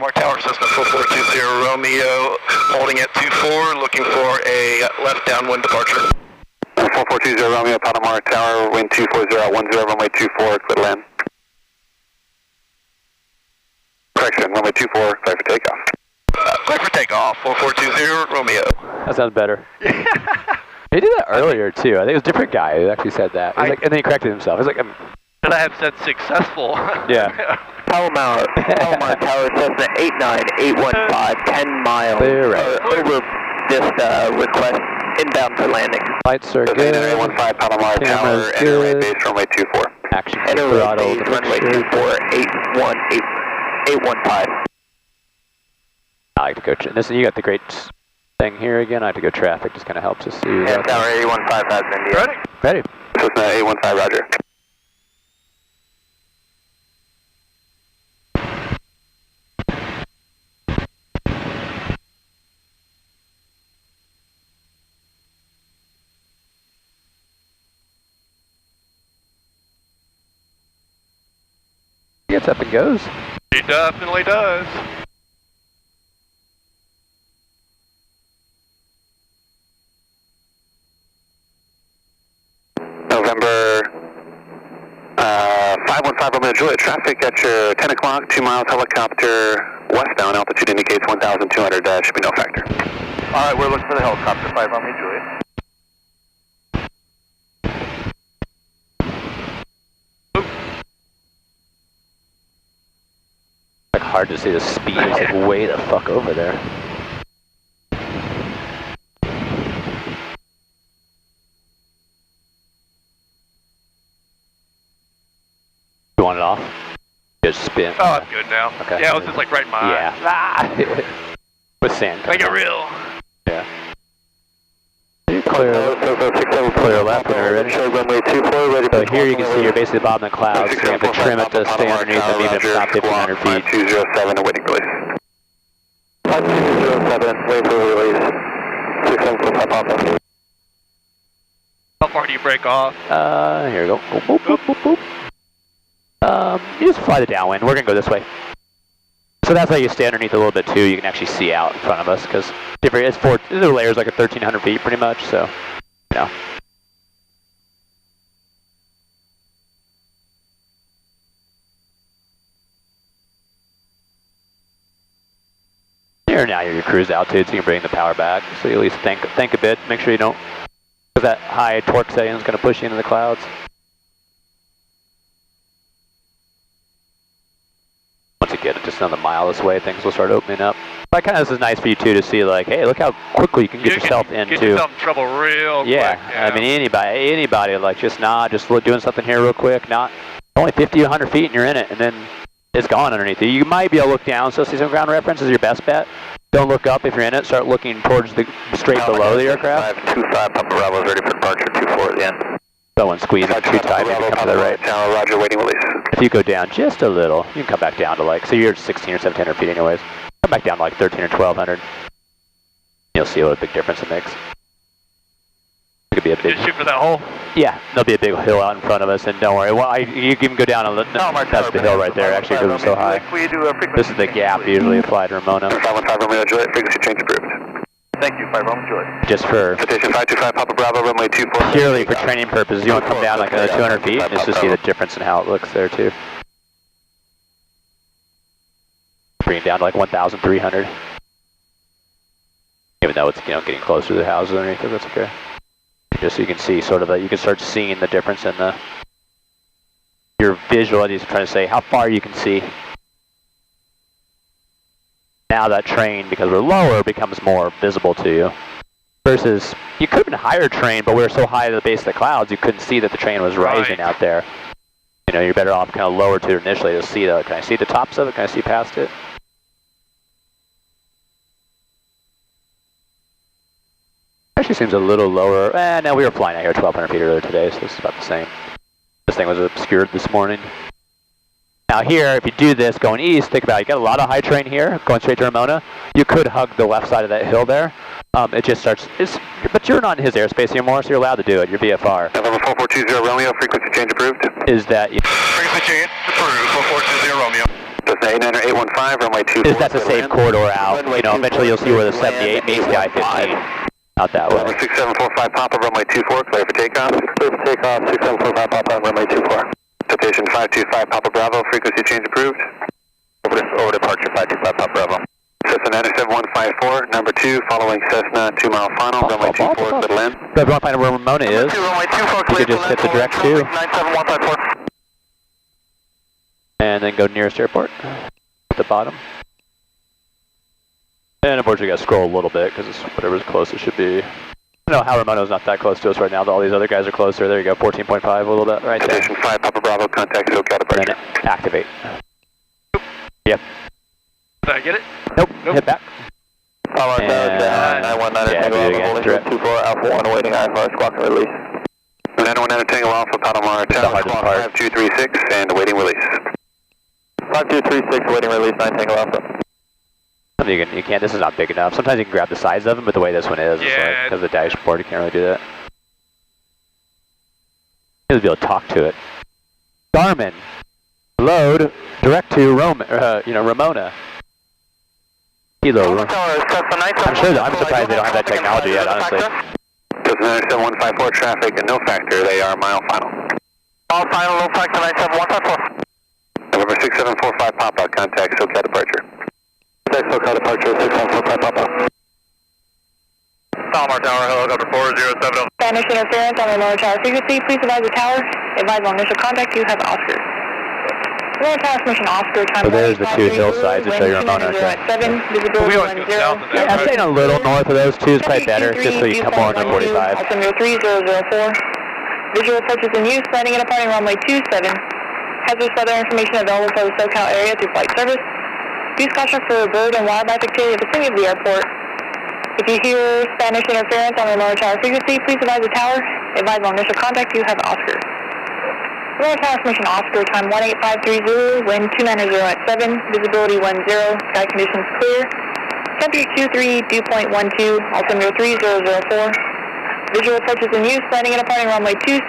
Palomar Tower, Cessna 4420 Romeo, holding at 24, looking for a left downwind departure. 4420 Romeo, Palomar Tower, wind 240 at 10, runway 24, clear to land. Correction, runway 24, clear for takeoff. Clear for takeoff, 4420 Romeo. That sounds better. He did that earlier too. I think it was a different guy who actually said that. Like, and then he corrected himself. He's like, Should I have said successful? Yeah. Palomar Tower, Cessna 89815, 10 miles. Clear right. Over this request, inbound for landing. Lights are good. 815 Palomar Tower, enter runway base, runway 24. Action Enter throttle. base, runway 24, 815. I like to go. Listen, you got the great thing here again. I like to go traffic. Just kind of helps us see. Yeah, Tower 815 has India. Ready? Ready. Cessna 815, roger. He gets up and goes. He definitely does. November 515 Romeo Juliet, traffic at your 10 o'clock, 2 miles helicopter westbound, altitude indicates 1,200, should be no factor. Alright, we're looking for the helicopter, 5 Romeo Juliet. Like hard to see the speed. It's like way the fuck over there. You want it off? Just spin. Oh, I'm good now. Okay. Yeah, it was just like right in my eye. Yeah. Ah. With sand. Make it real. Yeah. Clear left when you're ready. So here you can see you're basically bottom of the clouds, so you have to trim it to stay underneath them even if it's not 1,500 feet. 207, awaiting release. 207, wait for release. 674 Papa. How far do you break off? Here we go. Boop, boop, boop, boop, boop. You just fly the downwind. We're gonna go this way. So that's how you stay underneath a little bit too. You can actually see out in front of us because it's the layer's like at 1,300 feet pretty much. So, you know. Here now you're your cruise altitude, so you can bring the power back. So you at least think a bit. Make sure you don't, because that high torque setting is going to push you into the clouds. Once you get it just another mile this way, things will start opening up. But kind of this is nice for you too to see, like, hey, look how quickly you can get yourself into. Get yourself in trouble real quick. Yeah, I mean anybody like just doing something here real quick. Not only 50, 100 feet and you're in it, and then it's gone underneath you. You might be able to look down, so see some ground reference is your best bet. Don't look up if you're in it. Start looking towards the straight below the aircraft. 525 Papa Bravo is ready for departure. 24 at the end. Someone squeeze it too tight, maybe come to the right. Tower, roger, waiting release. If you go down just a little, you can come back down to like, so you're 16 or 1700 feet anyways. Come back down to like 13 or 1200. You'll see what a big difference it makes. It could be a big. Just shoot for that hole. Yeah, there'll be a big hill out in front of us, and don't worry. Well, you can even go down a little. No, that's the hill right there. Actually, because it's so high. This is the gap usually you fly to Ramona. 515 Romeo Juliet, frequency change approved. Thank you, 5 Romeo Juliet. Just for Citation 525 Papa Bravo, runway 24. purely for training purposes, you want to come down like another 200 feet just to see the difference in how it looks there too. Bring it down to like 1,300. Even though it's getting closer to the houses underneath it, that's okay. Just so you can see sort of that you can start seeing the difference in your visual. He's trying to say how far you can see. Now that train, because we're lower, becomes more visible to you. Versus, you could have been higher train, but we were so high to the base of the clouds, you couldn't see that the train was rising out there. You're better off kind of lower to it initially to see can I see the tops of it? Can I see past it? Actually seems a little lower. No, we were flying out here 1,200 feet earlier today, so this is about the same. This thing was obscured this morning. Now here, if you do this going east, think about it. You got a lot of high train here, going straight to Ramona. You could hug the left side of that hill there. It just starts, but you're not in his airspace anymore, so you're allowed to do it. You're VFR. November 4420 Romeo, frequency change approved. Is that... Frequency change approved, 4420 Romeo. Cessna 89815, runway 24. That's a safe corridor out. You know, eventually you'll see where the 78 meets the I-15. Out that way. 6745 Papa, runway 24, clear for takeoff. Clear for takeoff, 6745 Papa, runway 24. Citation 525 Papa Bravo, frequency change approved. Over departure 525 Papa Bravo. Cessna 97154, number 2, following Cessna 2 mile final, runway 24, middle end. So if you want to find out where Ramona is, you could just hit the direct 2. 97154. And then go nearest airport, at the bottom. And unfortunately, got to scroll a little bit because it's whatever's close it should be. I don't know how Ramona's not that close to us right now. All these other guys are closer. There you go, 14.5, a little bit right there. Station 5, Papa Bravo, contact SoCal departure. And then activate. Yep. Did I get it? Nope. Hit back. Power down, 919 yeah, do it again. Direct. 24 Alpha 1 awaiting IFR squawk and release. 919 Tango Alpha, Palomar Tower, squawk 5236 and awaiting release. 5236 awaiting release, 9 Tango Alpha. You can't, this is not big enough. Sometimes you can grab the sides of them, but the way this one is, it's like, because of the dashboard, you can't really do that. You have to be able to talk to it. Garmin, load, direct to Ramona. Kilo. I'm surprised they don't have that technology yet, honestly. Cessna 97154 traffic and no factor, they are mile final. Mile final, no factor, 97154. November 6745 Papa, contact SoCal departure. SoCal departure, 6745 Papa. Palomar Tower, helicopter 407. Spanish interference on the lower tower frequency. Please advise the tower. Advise on initial contact. You have Oscar. Lower tower mission Oscar. Time. So there's the two hillsides that show you Ramona. Okay. Visibility 10. Yeah, I'm staying a little north of those two is probably better, just so you come more under 45. Altimeter 3004. Visual approaches in use. Landing and departing runway 27. Hazardous weather information available for the SoCal area through flight service. Use caution for bird and wildlife activity at the vicinity of the airport. If you hear Spanish interference on the lower tower frequency, please advise the tower. Advise on initial contact. You have Oscar. Lower tower mission Oscar. Time 18530. Wind 290 at 7. Visibility 10. Sky conditions clear. Temperature 23. Dew point 12. Altimeter 3004. Visual approaches in use. Landing and departing runway 27.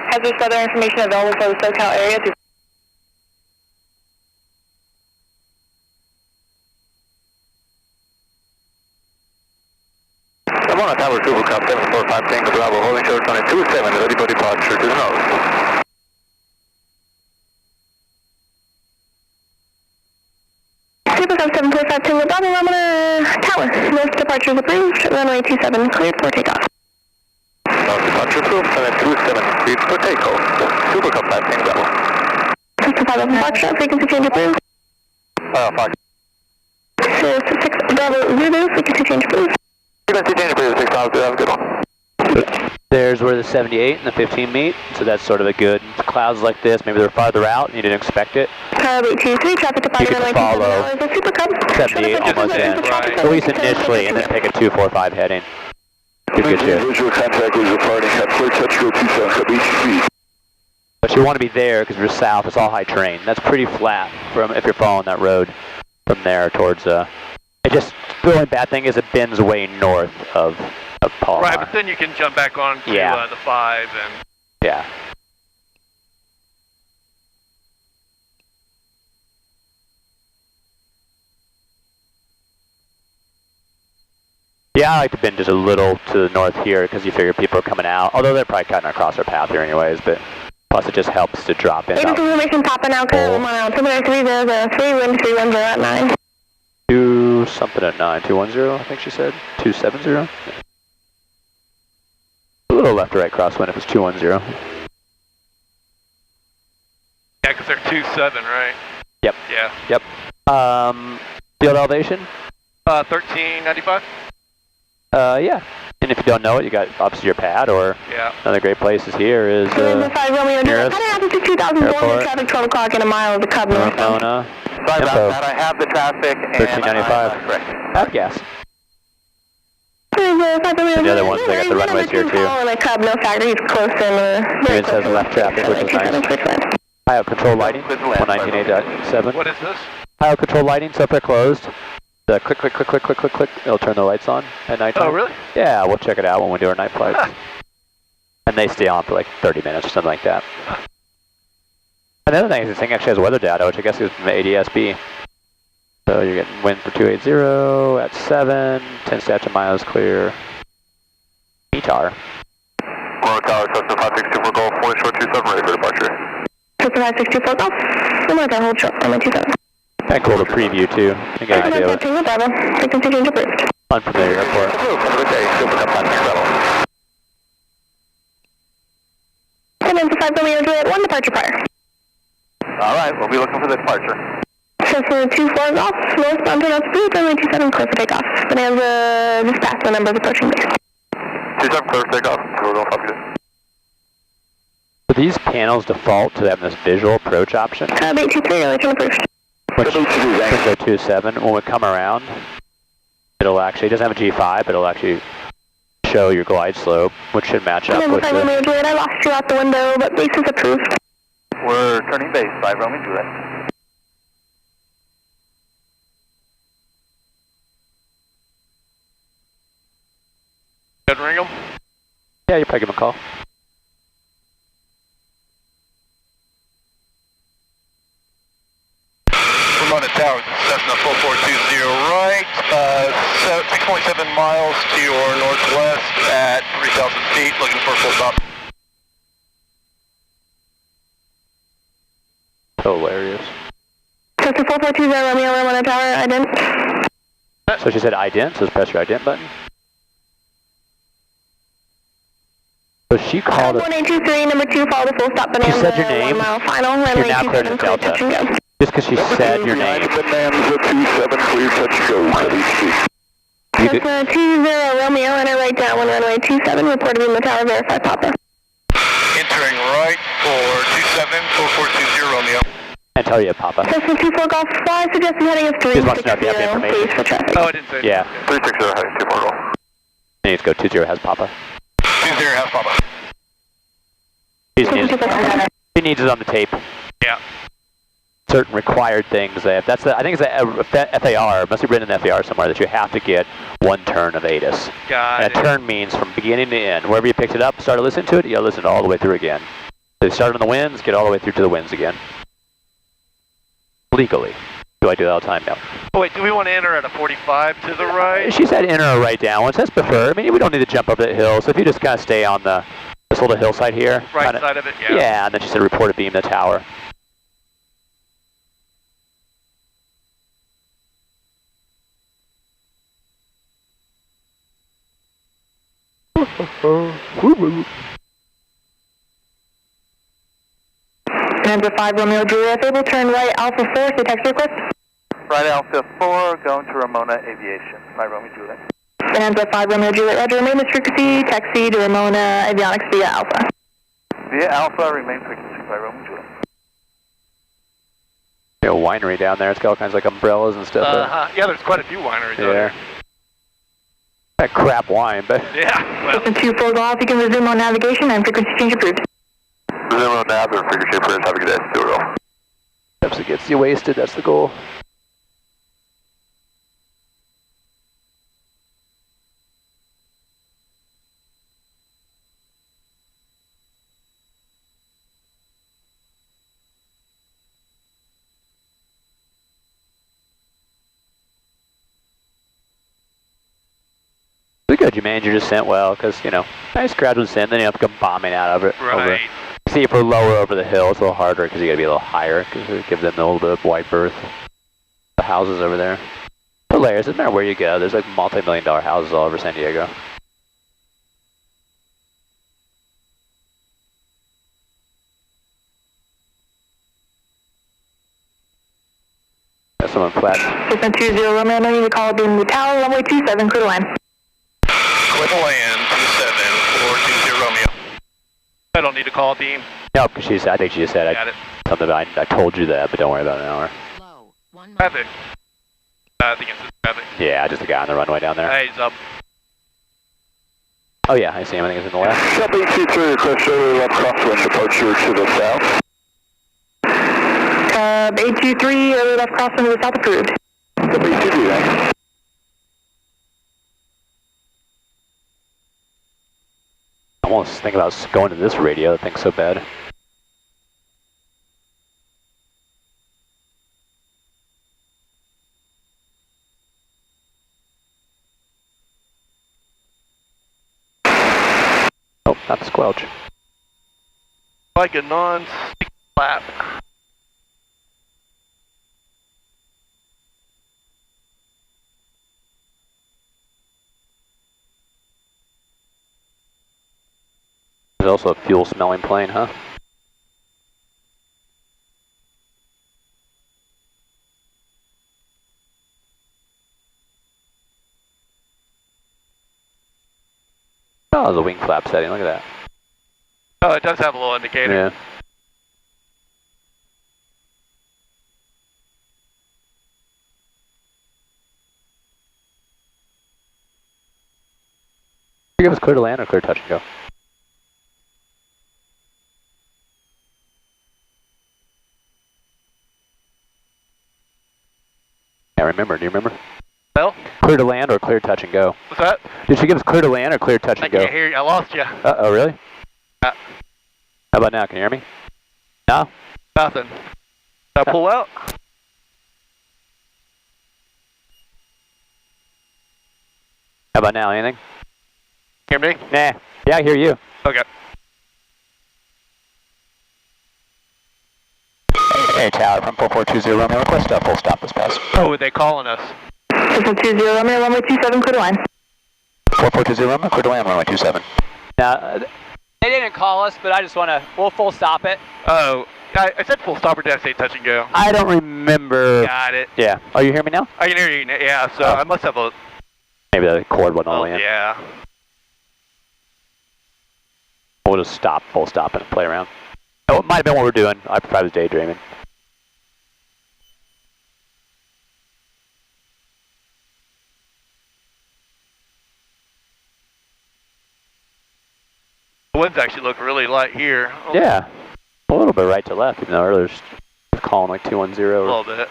Hazardous weather information available for the SoCal area through Ramona Tower, Super Cup 745 Tango Bravo, holding short on a 27, ready for departure to the north. Super Cup 745 Tango Bravo, Ramona Tower. North departure is approved. Runway 27 cleared for takeoff. North departure approved, 727 cleared for takeoff. Super Cup 5 Tango Bravo. 65 Foxtrot, frequency change approved. Fox. 6 Bravo Zulu, frequency change approved. Frequency change approved, 6 miles, have a good one. There's where the 78 and the 15 meet, so that's sort of a good, clouds like this, maybe they're farther out and you didn't expect it. 823, traffic departing runway 27 follow Super Cup. 78 almost in, at least initially, and then take a 245 heading. Good shit. Visual contact was departing at clear touch go 27 But you want to be there because you're south, it's all high terrain. That's pretty flat from if you're following that road from there towards, it just, the only bad thing is it bends way north of Palomar. Right, but then you can jump back on to the 5 and... Yeah. Yeah, I like to bend just a little to the north here because you figure people are coming out. Although they're probably cutting across our path here anyways, but plus it just helps to drop in. Information popping out, clear 1 altimeter 3003, wind 310 at 9. 2 something at 9, 210 I think she said, 270. A little left to right crosswind if it's 210. Yeah, because they're 27, right? Yep. Yeah. Yep. Field elevation? 1395. Yeah. And if you don't know it, you got opposite your pad, or another great place is here is nearest airport. Traffic 12 o'clock in a mile of the Cub North. Ramona. Sorry about that, I have the traffic. 1395. Have gas. And the other ones, they got the runways here too. It says left traffic, which is nice. High control lighting, 119.8.7. What is this? High control lighting, so if they're closed, the click, click, click, click, click, click, click, it'll turn the lights on at night time. Oh, really? Yeah, we'll check it out when we do our night flights. And they stay on for like 30 minutes or something like that. Another thing is this thing actually has weather data, which I guess is from the ADS-B. So you're getting wind for 280 at 7, 10 statute miles clear. METAR. Ramona Tower, Cessna 5624 Golf, 1 short 27, ready for departure. Cessna 5624 Golf, Ramona Tower, hold short, runway 27. Kind of cool to preview too. You get an idea of it. Bravo, frequency change approved. Unfamiliar airport. Good day, still pick up on Bravo. Cessna 5 Romeo Juliet 1, departure prior. Alright, we'll be looking for the departure. Cessna 24 Golf, northbound turn out approved, runway 27, clear for takeoff. Bonanza, dispatch the number of approaching base. 27, clear for takeoff. We're going to help you. So these panels default to having this visual approach option. 823, runway turn approved. Which can go 27. When we come around, it'll actually, it doesn't have a G5, but it'll actually show your glide slope, which should match up with the... Romeo Juliet, I lost you out the window, but base is approved. We're turning base, 5 Romeo Juliet. Good, ring them. Yeah, you probably give him a call. Ramona Tower, Cessna 4420 right, 6.7 miles to your northwest at 3,000 feet, looking for a full stop. Hilarious. Cessna 4420 Romeo, Ramona Tower, ident. So she said ident, so press your ident button. So she called it. 1823, number 2, follow the full stop Bonanza. She said your name. 1 mile final, You're runway now clear 27, to clear touch and Delta. go. Just because she said your name. Bonanza 27, clear touch go. You could, Cessna 20 Romeo, enter right down, runway 27, report to be in the tower, verify Papa. Entering right for 27, 4420 Romeo. and tell you, Papa. Cessna 24 Golf, fly, suggested heading is 360, Just wants to know if you have the information. please for traffic. Oh, I didn't say Yeah. 360 heading 24 Golf. He needs to go 20 has Papa. 20 has Papa. He needs it on the tape. Yeah. Certain required things they have. That's the, I think it's a FAR, must be written in FAR somewhere, that you have to get one turn of ATIS. Got And it. a turn means from beginning to end. Wherever you picked it up, started listening to it, you gotta listen all the way through again. So you start on the winds, get all the way through to the winds again. Legally. Do I do that all the time? No. Oh, wait, do we want to enter at a 45 to the right? She said enter or right downwards. That's preferred. I mean, we don't need to jump over that hill, so if you just kind of stay on the this little hillside here. Right kinda, side of it, yeah. Yeah, and then she said report a beam to the tower. Number 5 Romeo Juliet, able turn right Alpha 4, say text request. Right Alpha 4, going to Ramona Aviation. Right Romeo Juliet. Bonanza 5 Romeo Juliet, roger, remain with frequency, taxi to Ramona Avionics via Alpha. Via Alpha, remain frequency. Right Romeo Juliet. You know, winery down there. It's got all kinds of like umbrellas and stuff. Yeah, there's quite a few wineries out Yeah. here. That crap wine, but Yeah, well, Cessna 24 Golf, you can resume on navigation and frequency change approved. Resume on nav and frequency approved. Have a good day. Do it all. if it gets you wasted, that's the goal. Pretty good. You manage your descent well, because, you know, nice gradual descent, then you have to come bombing out of it. Over. right. See, if we're lower over the hill, it's a little harder, because you got to be a little higher, because it gives them a little bit of wide berth. The houses over there. Hilarious. Doesn't matter where you go, there's like multi-million-dollar houses all over San Diego. Got someone flat. Cessna 20 Romeo, no need to call beam the tower, runway 27, clear to land. Clear to land, 27, 420 Romeo. I don't need to call a beam. No, because she said, I think she just said, Got it. something about, I told you that, but don't worry about it an hour. Low, 1 mile. Traffic. I think it's just traffic. Yeah, just the guy on the runway down there. Hey, he's up. Oh yeah, I see him. I think it's in the left. Shop 823, request shoulder left crosswind departure to the south. 823, early left crosswind to the south approved. Shop 823, thanks. I almost think about going to this radio. That thing's so bad. Oh, not the squelch. Like a non-stick flap. There's also a fuel smelling plane, huh? Oh, the wing flap setting, look at that. Oh, it does have a little indicator. Yeah. You give us clear to land or clear touch and go? Can't remember, do you remember? Well, Clear to land or clear touch and go? what's that? Did she give us clear to land or clear touch I and go? can't hear you. I lost you. Oh, really? Yeah. How about now? Can you hear me? No? Nothing. Did I pull out? How about now? Anything? Hear me? Nah. Yeah, I hear you. Okay. Hey, tower from 4420 Romeo, request a full stop this pass. Oh, are they calling us? 20 Romeo, runway 27, clear to land. 4420 Romeo, clear to land, runway 27. Now, they didn't call us, but I just want to, we'll full stop it. Oh, I said full stop or did I say touch and go? I don't remember. Got it. Yeah. Oh, you hear me now? I can hear you. Yeah, so I must have a... Maybe the cord wasn't all the way in. Yeah. We'll just stop, full stop and play around. Oh, it might have been what we're doing. I probably was daydreaming. The winds actually look really light here. Yeah. A little bit right to left, even though earlier was calling like 210. A little bit.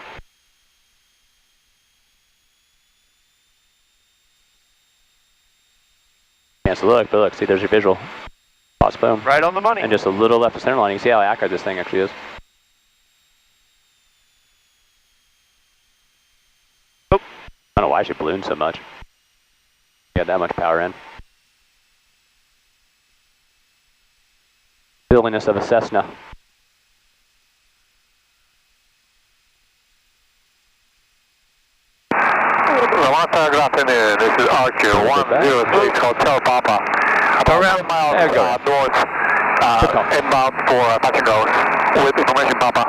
Can't look, but look, see, there's your visual. Lost boom. Right on the money. And just a little left of center line. You can see how accurate this thing actually is. Oh. I don't know why she ballooned so much. Got that much power in. Silliness of a Cessna. Ramona telegraph in here. This is Archer 106 Hotel Papa. About 9 miles north, inbound for touch and goes. With information, Papa.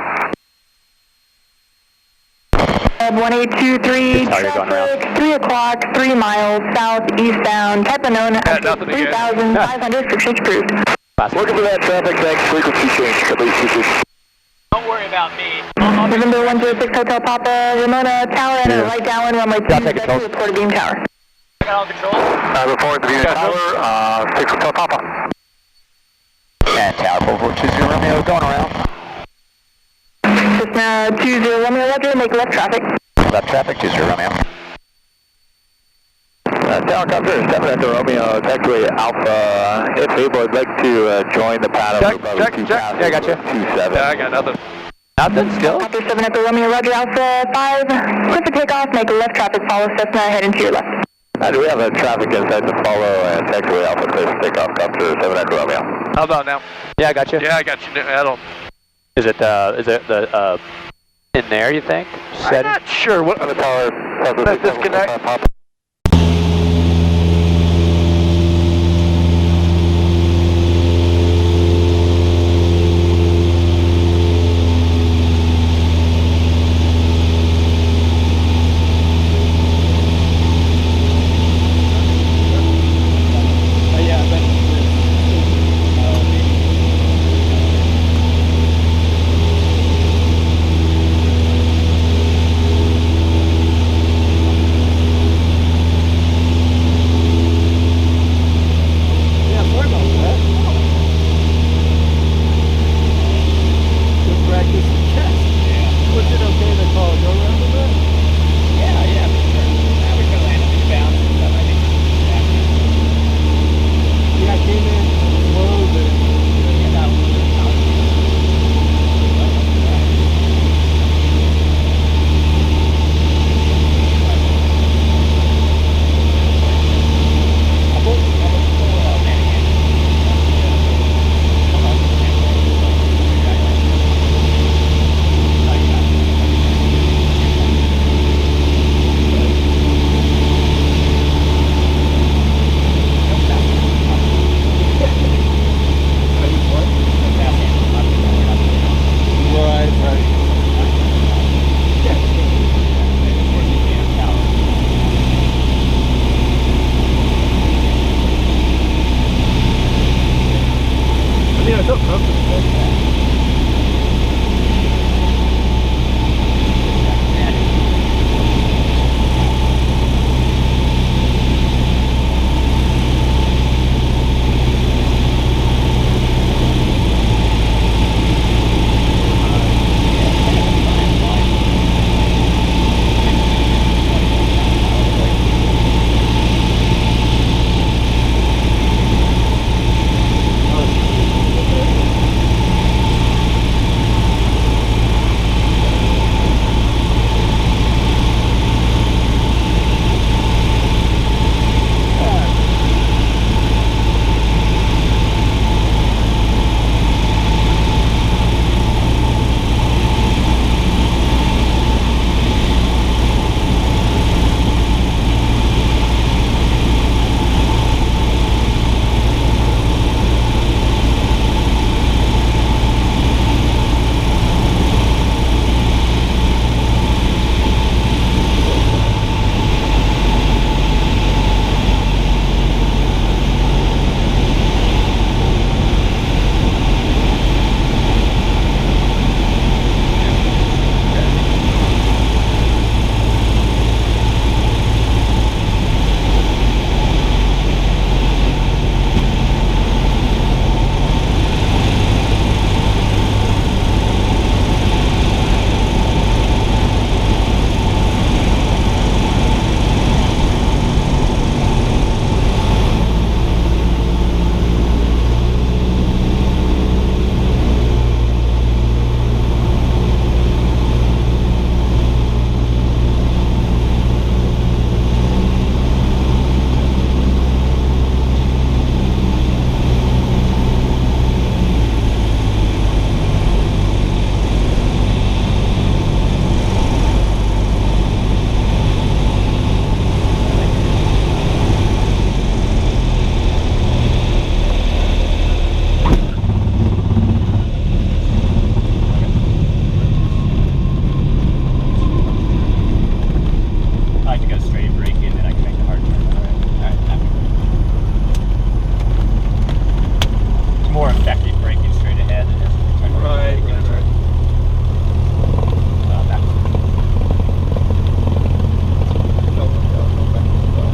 1823, Sorry, you're going around. traffic, 3 o'clock, 3 miles southeastbound, type unknown, nothing again. 3,500, fixture approved. Looking for that traffic, thanks. Frequency change, WCC. Don't worry about me. November 106 Hotel Papa, Ramona, tower and right downwind, runway 27, report to beam tower. I got all controls. Report to the tower, 6 Hotel Papa. And tower 4420 Romeo going around. Cessna 20 Romeo, roger, make left traffic. Left traffic, 20 Romeo. Tower Copter 7 at the Romeo, taxiway Alpha. If able, I'd like to join the pattern. Check. Yeah, I got you. 27. Yeah, I got nothing. Nothing still? Copter 7 at the Romeo, roger, Alpha 5. Clear for takeoff, make left traffic, follow Cessna, head into your left. Do we have a traffic inside the follow and taxiway Alpha clear for takeoff, Copter 7 at the Romeo? How about now? Yeah, I got you. Yeah, I got you. I don't... Is it the in there, you think? I'm not sure what... On the tower, That disconnect.